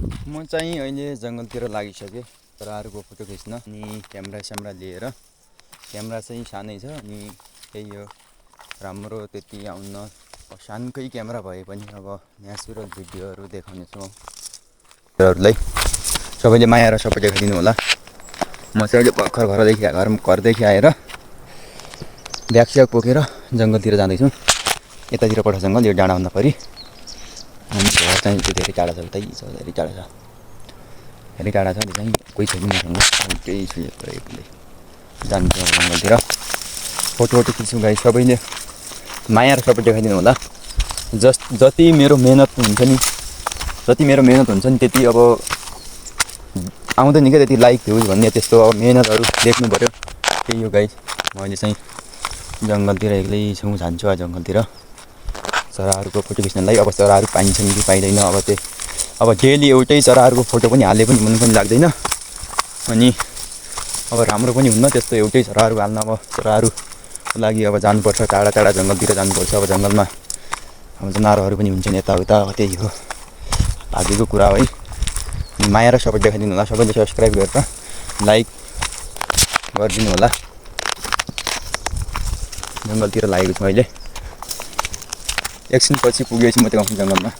म चाहिँ अहिले जङ्गलतिर लागिसकेँ चराहरूको फोटो खिच्न अनि क्यामेरा लिएर। क्यामेरा चाहिँ सानै छ अनि त्यही हो राम्रो त्यति आउन सानकै क्यामेरा भए पनि अब नेचुरल भिडियोहरू देखाउनेछु हजुरहरूलाई। सबैले माया र सपोर्ट देखाइदिनु होला। म चाहिँ अहिले भर्खर घरदेखि आएर ब्याग बोकेर जङ्गलतिर जाँदैछु। यतातिर पठ जङ्गल, यो डाँडाभन्दा परि। अनि घर चाहिँ धेरै टाढा छ, उतै छ, धेरै टाढा छ। धेरै टाढा छ, त्यो चाहिँ कोही छैन मसँग, केही छु एक्लै जान्छु जङ्गलतिर। फोटो खिच्छु गाइस। सबैले माया र सपोर्ट देखाइदिनु होला। जति मेरो मेहनत हुन्छ नि त्यति अब आउँदैन क्या, त्यति लाइक भ्युज भन्ने त्यस्तो अब मेहनतहरू देख्नु पऱ्यो। त्यही हो गाइस। मैले चाहिँ जङ्गलतिर एक्लै छु, जान्छु आज जङ्गलतिर चराहरूको फोटो खिच्नलाई। अब चराहरू पाइन्छन् कि पाइँदैन अब डेली एउटै चराहरूको फोटो पनि हाले पनि मन पनि लाग्दैन। अनि अब राम्रो पनि हुन्न त्यस्तो एउटै चराहरू हाल्न। अब चराहरूको लागि अब जानुपर्छ, टाढा जङ्गलतिर जानुपर्छ। अब जङ्गलमा अब जनावरहरू पनि हुन्छन् यताउता, अब त्यही हो भाग्यको कुरा है। माया र सपोर्ट देखाइदिनु होला। सबैले सब्सक्राइब गरेर लाइक गरिदिनु होला। जङ्गलतिर लागेको छु अहिले। एकछिनपछि पुगेपछि म त्यो जङ्गलमा।